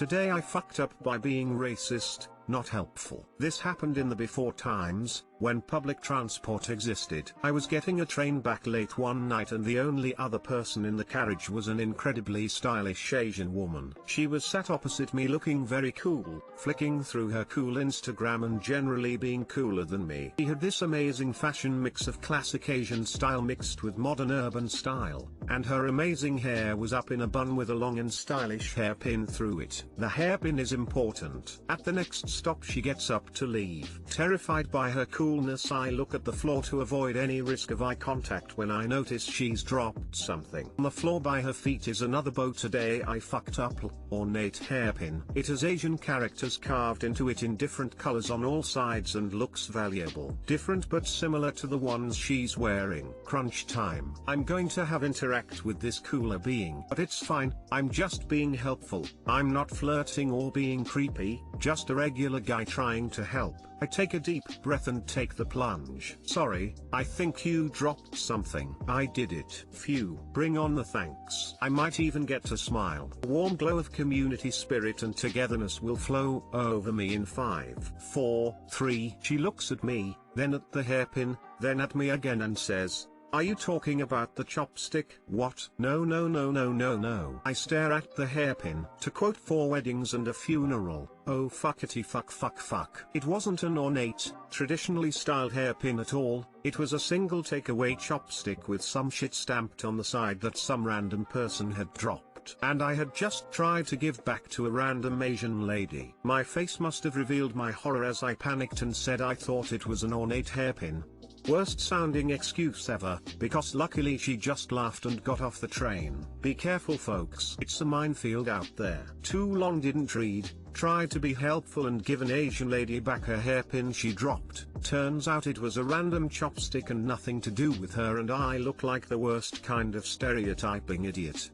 Today I fucked up by being racist, not helpful. This happened in the before times, when public transport existed. I was getting a train back late one night and the only other person in the carriage was an incredibly stylish Asian woman. She was sat opposite me looking very cool, flicking through her cool Instagram and generally being cooler than me. She had this amazing fashion mix of classic Asian style mixed with modern urban style, and her amazing hair was up in a bun with a long and stylish hairpin through it. The hairpin is important. At the next stop she gets up to leave. Terrified by her coolness, I look at the floor to avoid any risk of eye contact when I notice she's dropped something. On the floor by her feet is another bow. Today I fucked up. Ornate hairpin. It has Asian characters carved into it in different colors on all sides and looks valuable. Different but similar to the ones she's wearing. Crunch time. I'm going to have interact with this cooler being, but it's fine, I'm just being helpful. I'm not flirting or being creepy, just a regular guy trying to help. I take a deep breath and take the plunge. Sorry, I think you dropped something. I did it. Phew. Bring on the thanks. I might even get to smile. A warm glow of community spirit and togetherness will flow over me in 5, 4, 3. She looks at me, then at the hairpin, then at me again and says, "Are you talking about the chopstick?" What? No no no no no no. I stare at the hairpin. To quote For Weddings and a Funeral, oh fuckity fuck fuck fuck. It wasn't an ornate, traditionally styled hairpin at all, it was a single takeaway chopstick with some shit stamped on the side that some random person had dropped. And I had just tried to give back to a random Asian lady. My face must have revealed my horror as I panicked and said I thought it was an ornate hairpin. Worst sounding excuse ever, because luckily she just laughed and got off the train. Be careful folks, it's a minefield out there. Too long didn't read, tried to be helpful and give an Asian lady back her hairpin she dropped. Turns out it was a random chopstick and nothing to do with her, and I look like the worst kind of stereotyping idiot.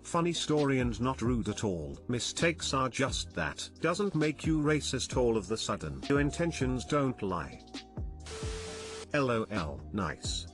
Funny story and not rude at all. Mistakes are just that. Doesn't make you racist all of the sudden. Your intentions don't lie. LOL, nice.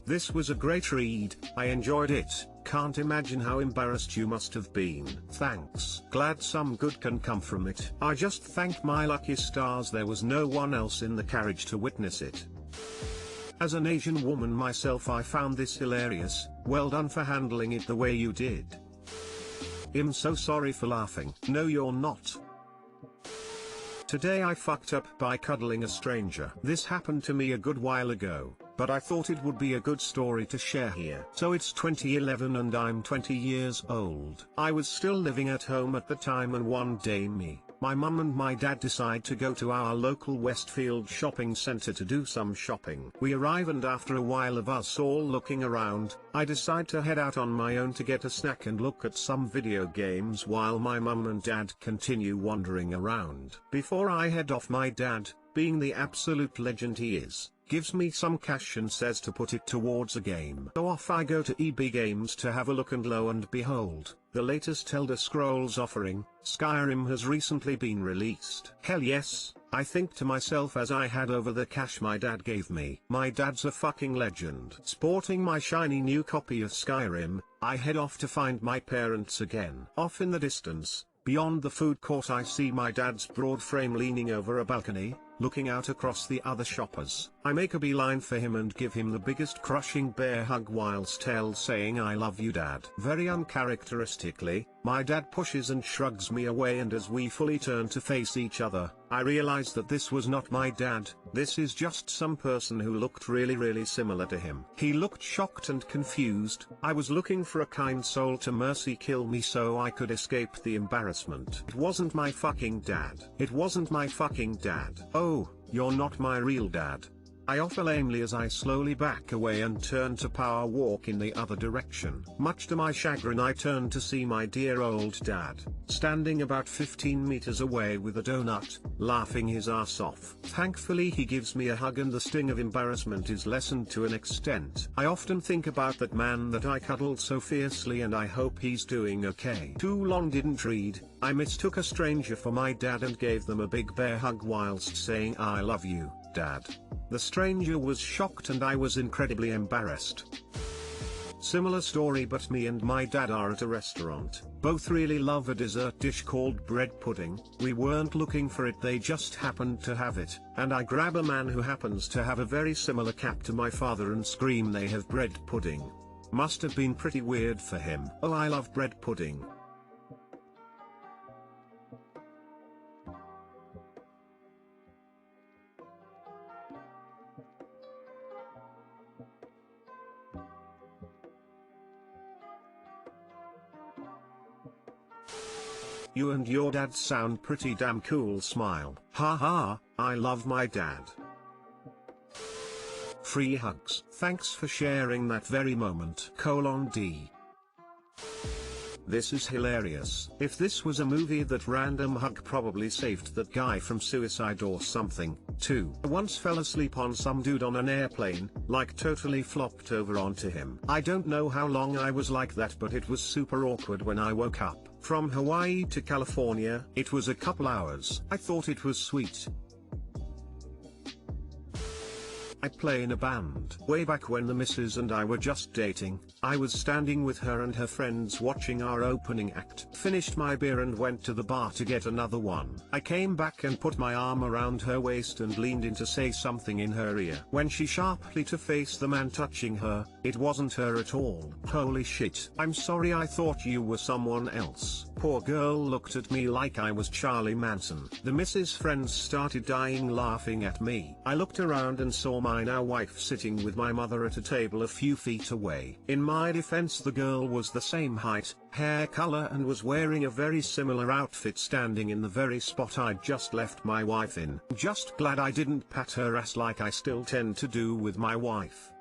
This was a great read, I enjoyed it, can't imagine how embarrassed you must have been. Thanks. Glad some good can come from it. I just thank my lucky stars there was no one else in the carriage to witness it. As an Asian woman myself, I found this hilarious. Well done for handling it the way you did. I'm so sorry for laughing. No you're not. Today I fucked up by cuddling a stranger. This happened to me a good while ago, but I thought it would be a good story to share here. So it's 2011 and I'm 20 years old. I was still living at home at the time, and one day my mum and my dad decide to go to our local Westfield shopping center to do some shopping. We arrive, and after a while of us all looking around, I decide to head out on my own to get a snack and look at some video games while my mum and dad continue wandering around. Before I head off, my dad, being the absolute legend he is, gives me some cash and says to put it towards a game. So off I go to EB Games to have a look, and lo and behold, the latest Elder Scrolls offering, Skyrim, has recently been released. Hell yes, I think to myself as I hand over the cash my dad gave me. My dad's a fucking legend. Sporting my shiny new copy of Skyrim, I head off to find my parents again. Off in the distance, beyond the food court, I see my dad's broad frame leaning over a balcony, looking out across the other shoppers. I make a beeline for him and give him the biggest crushing bear hug whilst saying "I love you dad." Very uncharacteristically, my dad pushes and shrugs me away, and as we fully turn to face each other, I realize that this was not my dad, this is just some person who looked really similar to him. He looked shocked and confused. I was looking for a kind soul to mercy kill me so I could escape the embarrassment. It wasn't my fucking dad. It wasn't my fucking dad. Oh, you're not my real dad. I offer lamely as I slowly back away and turn to power walk in the other direction. Much to my chagrin, I turn to see my dear old dad, standing about 15 meters away with a donut, laughing his ass off. Thankfully he gives me a hug and the sting of embarrassment is lessened to an extent. I often think about that man that I cuddled so fiercely, and I hope he's doing okay. Too long didn't read, I mistook a stranger for my dad and gave them a big bear hug whilst saying "I love you, Dad." The stranger was shocked and I was incredibly embarrassed. Similar story, but me and my dad are at a restaurant. Both really love a dessert dish called bread pudding. We weren't looking for it, they just happened to have it. And I grab a man who happens to have a very similar cap to my father and scream they have bread pudding. Must have been pretty weird for him. Oh, I love bread pudding. You and your dad sound pretty damn cool, smile. Haha, I love my dad. Free hugs. Thanks for sharing that very moment. :D. This is hilarious. If this was a movie, that random hug probably saved that guy from suicide or something. 2. I once fell asleep on some dude on an airplane, like totally flopped over onto him. I don't know how long I was like that, but it was super awkward when I woke up. From Hawaii to California, it was a couple hours. I thought it was sweet. I play in a band. Way back when the missus and I were just dating, I was standing with her and her friends watching our opening act. Finished my beer and went to the bar to get another one. I came back and put my arm around her waist and leaned in to say something in her ear. When she sharply to face the man touching her, it wasn't her at all. Holy shit. I'm sorry, I thought you were someone else. Poor girl looked at me like I was Charlie Manson. The missus' friends started dying laughing at me. I looked around and saw my now wife sitting with my mother at a table a few feet away. In my defense, the girl was the same height, hair color, and was wearing a very similar outfit, standing in the very spot I'd just left my wife in. Just glad I didn't pat her ass like I still tend to do with my wife.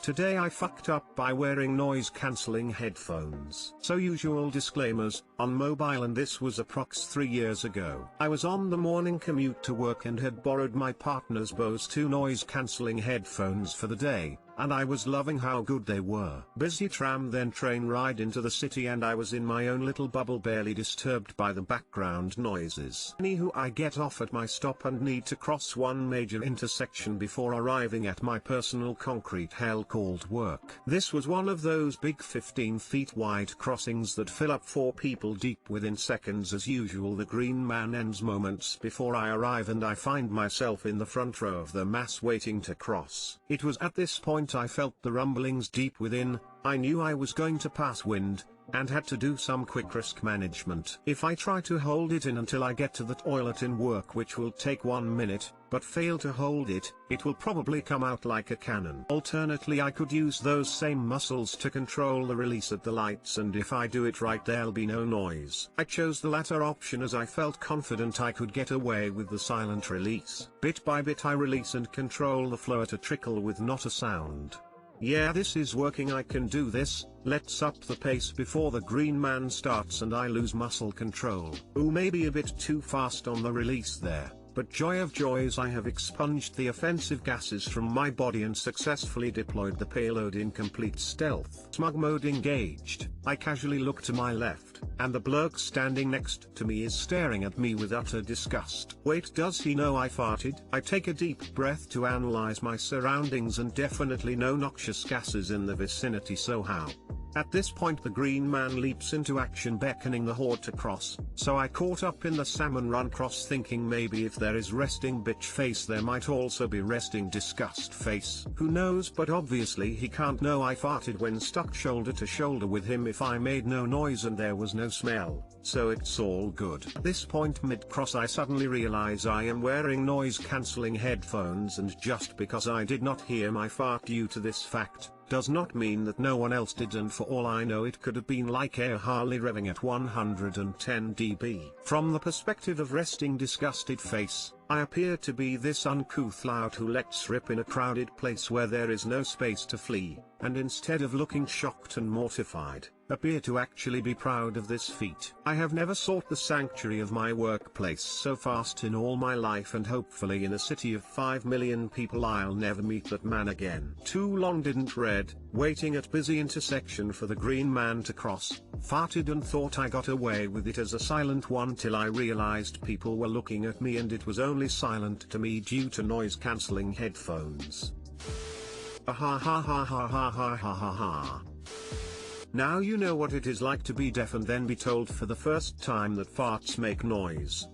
Today I fucked up by wearing noise-cancelling headphones. So usual disclaimers, on mobile, and this was approx 3 years ago. I was on the morning commute to work and had borrowed my partner's Bose 2 noise-cancelling headphones for the day, and I was loving how good they were. Busy tram then train ride into the city, and I was in my own little bubble, barely disturbed by the background noises. Anywho, I get off at my stop and need to cross one major intersection before arriving at my personal concrete hell called work. This was one of those big 15 feet wide crossings that fill up 4 people deep within seconds. As usual, the green man ends moments before I arrive, and I find myself in the front row of the mass waiting to cross. It was at this point I felt the rumblings deep within. I knew I was going to pass wind, and had to do some quick risk management. If I try to hold it in until I get to the toilet in work, which will take 1 minute, but fail to hold it, it will probably come out like a cannon. Alternately, I could use those same muscles to control the release at the lights, and if I do it right, there'll be no noise. I chose the latter option as I felt confident I could get away with the silent release. Bit by bit I release and control the flow at a trickle with not a sound. Yeah, this is working, I can do this. Let's up the pace before the green man starts and I lose muscle control. Ooh, maybe a bit too fast on the release there. But joy of joys, I have expunged the offensive gases from my body and successfully deployed the payload in complete stealth. Smug mode engaged. I casually look to my left, and the bloke standing next to me is staring at me with utter disgust. Wait, does he know I farted? I take a deep breath to analyze my surroundings, and definitely no noxious gases in the vicinity, so how? At this point the green man leaps into action, beckoning the horde to cross, so I caught up in the salmon run cross, thinking maybe if there is resting bitch face there might also be resting disgust face. Who knows, but obviously he can't know I farted when stuck shoulder to shoulder with him if I made no noise and there was no smell, so it's all good. At this point mid-cross I suddenly realize I am wearing noise-cancelling headphones, and just because I did not hear my fart due to this fact, does not mean that no one else did, and for all I know it could have been like air Harley revving at 110 dB. From the perspective of resting disgusted face, I appear to be this uncouth lout who lets rip in a crowded place where there is no space to flee, and instead of looking shocked and mortified, appear to actually be proud of this feat. I have never sought the sanctuary of my workplace so fast in all my life, and hopefully in a city of 5 million people I'll never meet that man again. Too long didn't read, waiting at busy intersection for the green man to cross, farted and thought I got away with it as a silent one till I realized people were looking at me, and it was only silent to me due to noise cancelling headphones. Ha ha ha ha ha ha ha ha ha ha. Now you know what it is like to be deaf and then be told for the first time that farts make noise.